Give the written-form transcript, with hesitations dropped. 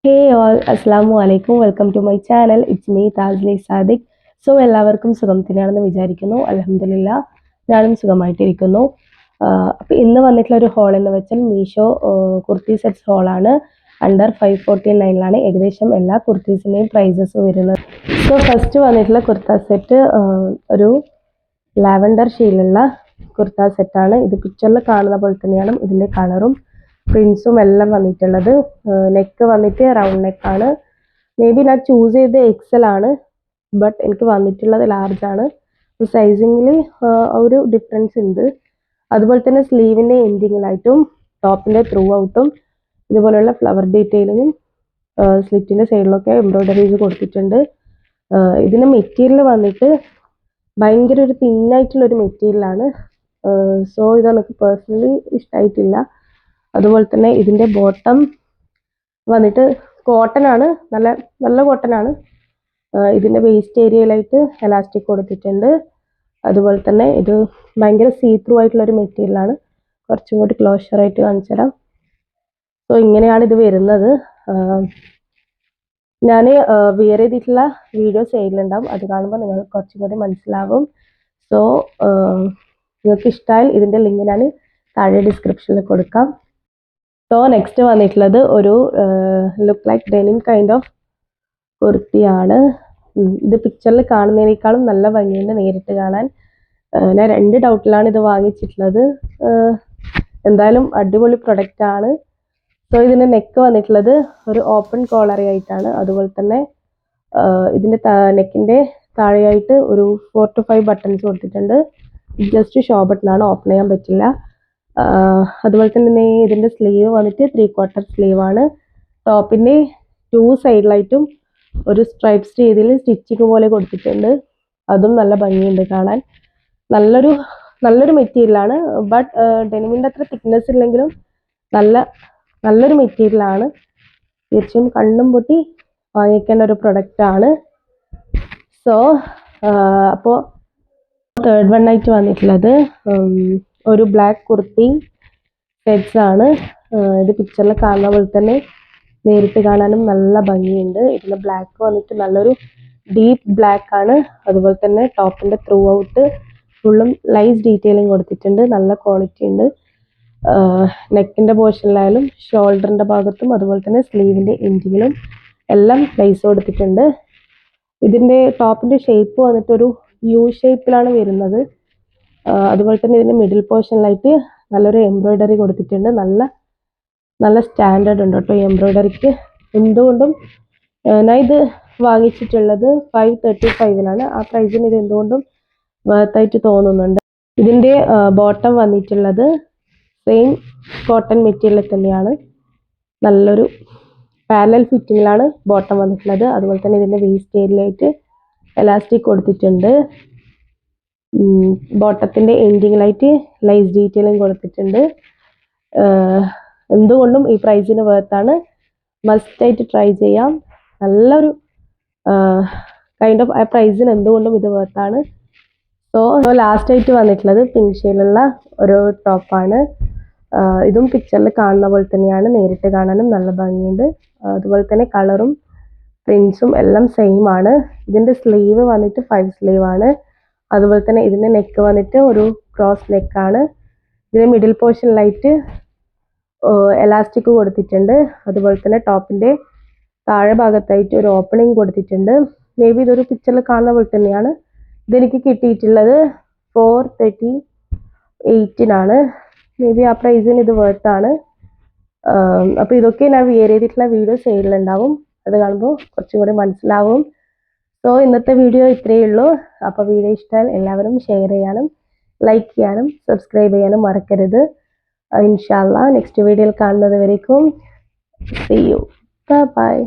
Hey all, Assalamu alaikum. Welcome to my channel. It's me, Tazli Sadiq. So എല്ലാവർക്കും സുഖം തന്നെയാണെന്ന് വിചാരിക്കുന്നു. അൽഹംദുലില്ലാ ഞാനും സുഖമായിട്ടിരിക്കുന്നു. അപ്പോൾ ഇന്ന് വന്നിട്ടുള്ള ഒരു ഹോൾ എന്ന് വെച്ചാൽ മീഷോ കുർത്തി സെറ്റ്സ് ഹോളാണ്. അണ്ടർ 549 ഏകദേശം എല്ലാ കുർത്തീസിൻ്റെയും പ്രൈസസ് വരുന്നത്. സോ ഫസ്റ്റ് വന്നിട്ടുള്ള കുർത്ത സെറ്റ് ഒരു ലാവൻഡർ ഷെയ്ഡിലുള്ള കുർത്ത സെറ്റാണ്. ഇത് പിക്ചറിൽ കാണുന്ന പോലെ തന്നെയാണ് ഇതിൻ്റെ കളറും പ്രിൻസും എല്ലാം വന്നിട്ടുള്ളത്. നെക്ക് വന്നിട്ട് റൗണ്ട് നെക്കാണ്. മേ ബി ഞാൻ ചൂസ് ചെയ്ത് എക്സൽ ആണ്, ബട്ട് എനിക്ക് വന്നിട്ടുള്ളത് ലാർജ് ആണ്. സൈസിങ്ങിൽ ഒരു ഡിഫറൻസ് ഉണ്ട്. അതുപോലെ തന്നെ സ്ലീവിൻ്റെ എൻഡിങ്ങിലായിട്ടും ടോപ്പിൻ്റെ ത്രൂ ഔട്ടും ഇതുപോലെയുള്ള ഫ്ലവർ ഡീറ്റെയിലിങ്ങും സ്ലിറ്റിൻ്റെ സൈഡിലൊക്കെ എംബ്രോയ്ഡറീസ് കൊടുത്തിട്ടുണ്ട്. ഇതിന് മെറ്റീരിയൽ വന്നിട്ട് ഭയങ്കര ഒരു തിന്നായിട്ടുള്ളൊരു മെറ്റീരിയലാണ്. സോ ഇതെനിക്ക് പേഴ്സണലി ഇഷ്ടമായിട്ടില്ല. അതുപോലെ തന്നെ ഇതിൻ്റെ ബോട്ടം വന്നിട്ട് കോട്ടൺ ആണ്, നല്ല നല്ല കോട്ടൺ ആണ്. ഇതിൻ്റെ വേസ്റ്റ് ഏരിയയിലായിട്ട് എലാസ്റ്റിക് കൊടുത്തിട്ടുണ്ട്. അതുപോലെ തന്നെ ഇത് ഭയങ്കര സീ ത്രൂ ആയിട്ടുള്ളൊരു മെറ്റീരിയലാണ്. കുറച്ചും കൂടി ക്ലോഷറായിട്ട് കാണിച്ചു തരാം. സോ ഇങ്ങനെയാണ് ഇത് വരുന്നത്. ഞാൻ വിയർ ചെയ്തിട്ടുള്ള വീഡിയോ സൈഡിലുണ്ടാവും, അത് കാണുമ്പോൾ നിങ്ങൾക്ക് കുറച്ചും കൂടി മനസ്സിലാവും. സോ നിങ്ങൾക്ക് ഇഷ്ടമായാൽ ഇതിൻ്റെ ലിങ്ക് ഞാൻ താഴെ ഡിസ്ക്രിപ്ഷനിൽ കൊടുക്കാം. സോ നെക്സ്റ്റ് വന്നിട്ടുള്ളത് ഒരു look like denim kind of കുർത്തിയാണ്. ഇത് പിക്ചറിൽ കാണുന്നതിനേക്കാളും നല്ല ഭംഗിയുണ്ട് നേരിട്ട് കാണാൻ. ഞാൻ 2 ഡൗട്ടിലാണ് ഇത് വാങ്ങിച്ചിട്ടുള്ളത്. എന്തായാലും അടിപൊളി പ്രൊഡക്റ്റ് ആണ്. സോ ഇതിൻ്റെ നെക്ക് വന്നിട്ടുള്ളത് ഒരു ഓപ്പൺ കോളറി ആയിട്ടാണ്. അതുപോലെ തന്നെ ഇതിൻ്റെ നെക്കിൻ്റെ താഴെയായിട്ട് ഒരു 4 to 5 ബട്ടൺസ് കൊടുത്തിട്ടുണ്ട്. ജസ്റ്റ് ഷോ ബട്ടണാണ്, ഓപ്പൺ ചെയ്യാൻ പറ്റില്ല. അതുപോലെ തന്നെ ഇതിൻ്റെ സ്ലീവ് വന്നിട്ട് 3/4 സ്ലീവാണ്. ടോപ്പിൻ്റെ 2 സൈഡിലായിട്ടും ഒരു സ്ട്രൈപ്സ് രീതിയിൽ സ്റ്റിച്ചിങ് പോലെ കൊടുത്തിട്ടുണ്ട്. അതും നല്ല ഭംഗിയുണ്ട് കാണാൻ. നല്ലൊരു മെറ്റീരിയലാണ്. ബട്ട് ഡെനിമിൻ്റെ അത്ര തിക്നെസ് ഇല്ലെങ്കിലും നല്ലൊരു മെറ്റീരിയലാണ്. തീർച്ചയായും കണ്ണും പൊട്ടി വാങ്ങിക്കേണ്ട ഒരു പ്രൊഡക്റ്റാണ്. സോ അപ്പോൾ തേർഡ് വൺ ആയിട്ട് വന്നിട്ടുള്ളത് ഒരു ബ്ലാക്ക് കുർത്തി സെറ്റ്സ് ആണ്. ഇത് പിക്ചറിൽ കാണുന്ന പോലെ തന്നെ നേരിട്ട് കാണാനും നല്ല ഭംഗിയുണ്ട്. ഇതിൻ്റെ ബ്ലാക്ക് വന്നിട്ട് നല്ലൊരു ഡീപ്പ് ബ്ലാക്ക് ആണ്. അതുപോലെ തന്നെ ടോപ്പിൻ്റെ ത്രൂ ഔട്ട് ഫുള്ളും ലൈസ് ഡീറ്റെയിലിംഗ് കൊടുത്തിട്ടുണ്ട്. നല്ല ക്വാളിറ്റി ഉണ്ട്. നെക്കിൻ്റെ പോർഷനിലായാലും ഷോൾഡറിൻ്റെ ഭാഗത്തും അതുപോലെ തന്നെ സ്ലീവിൻ്റെ എൻഡിങ്ങിലും എല്ലാം ലൈസ് കൊടുത്തിട്ടുണ്ട്. ഇതിൻ്റെ ടോപ്പിൻ്റെ ഷേപ്പ് വന്നിട്ട് ഒരു യു ഷേപ്പിലാണ് വരുന്നത്. അതുപോലെ തന്നെ ഇതിൻ്റെ മിഡിൽ പോർഷനിലായിട്ട് നല്ലൊരു എംബ്രോയ്ഡറി കൊടുത്തിട്ടുണ്ട്. നല്ല സ്റ്റാൻഡേർഡ് ഉണ്ട് കേട്ടോ ഈ എംബ്രോയ്ഡറിക്ക്. എന്തുകൊണ്ടും ഞാൻ ഇത് വാങ്ങിച്ചിട്ടുള്ളത് 535 ആ പ്രൈസിന് ഇത് എന്തുകൊണ്ടും വർത്തായിട്ട് തോന്നുന്നുണ്ട്. ഇതിൻ്റെ ബോട്ടം വന്നിട്ടുള്ളത് സെയിം കോട്ടൺ മെറ്റീരിയൽ തന്നെയാണ്. നല്ലൊരു പാരലൽ ഫിറ്റിങ്ങിലാണ് ബോട്ടം വന്നിട്ടുള്ളത്. അതുപോലെ തന്നെ ഇതിൻ്റെ വേസ്റ്റ് ഏരിയയിലായിട്ട് എലാസ്റ്റിക് കൊടുത്തിട്ടുണ്ട്. ബോട്ടത്തിൻ്റെ എൻഡിങ്ങിലായിട്ട് ലൈസ് ഡീറ്റെയിലിംഗ് കൊടുത്തിട്ടുണ്ട്. എന്തുകൊണ്ടും ഈ പ്രൈസിന് വേർത്താണ്. മസ്റ്റായിട്ട് ട്രൈ ചെയ്യാം. നല്ലൊരു കൈൻഡ് ഓഫ് ആ പ്രൈസിന് എന്തുകൊണ്ടും ഇത് വേർത്താണ്. സോ ലാസ്റ്റായിട്ട് വന്നിട്ടുള്ളത് പിങ്ക് ഷെയ്ഡിലുള്ള ഒരു ടോപ്പാണ്. ഇതും പിക്ചറിൽ കാണുന്ന പോലെ തന്നെയാണ്. നേരിട്ട് കാണാനും നല്ല ഭംഗിയുണ്ട്. അതുപോലെ തന്നെ കളറും പ്രിൻസും എല്ലാം സെയിം ആണ്. ഇതിൻ്റെ സ്ലീവ് വന്നിട്ട് 5 സ്ലീവാണ്. അതുപോലെ തന്നെ ഇതിൻ്റെ നെക്ക് വന്നിട്ട് ഒരു ക്രോസ് നെക്കാണ്. ഇതിൻ്റെ മിഡിൽ പോർഷനിലായിട്ട് എലാസ്റ്റിക് കൊടുത്തിട്ടുണ്ട്. അതുപോലെ തന്നെ ടോപ്പിൻ്റെ താഴെ ഭാഗത്തായിട്ട് ഒരു ഓപ്പണിംഗ് കൊടുത്തിട്ടുണ്ട്. മേ ബി ഇതൊരു പിക്ചറിൽ കാണുന്ന പോലെ തന്നെയാണ്. ഇതെനിക്ക് കിട്ടിയിട്ടുള്ളത് 438 മേ ബി ആ പ്രൈസിന് ഇത് വേർത്താണ്. അപ്പോൾ ഇതൊക്കെ ഞാൻ വിയർ ചെയ്തിട്ടുള്ള വീഡിയോ സൈഡിലുണ്ടാവും, അത് കാണുമ്പോൾ കുറച്ചും കൂടി മനസ്സിലാവും. സോ ഇന്നത്തെ വീഡിയോ ഇത്രയേ ഉള്ളൂ. അപ്പോൾ വീഡിയോ ഇഷ്ടമായാൽ എല്ലാവരും ഷെയർ ചെയ്യാനും ലൈക്ക് ചെയ്യാനും സബ്സ്ക്രൈബ് ചെയ്യാനും മറക്കരുത്. ഇൻഷാ അല്ലാഹ് നെക്സ്റ്റ് വീഡിയോയിൽ കാണുന്നത് വരേക്കും see you. Bye bye.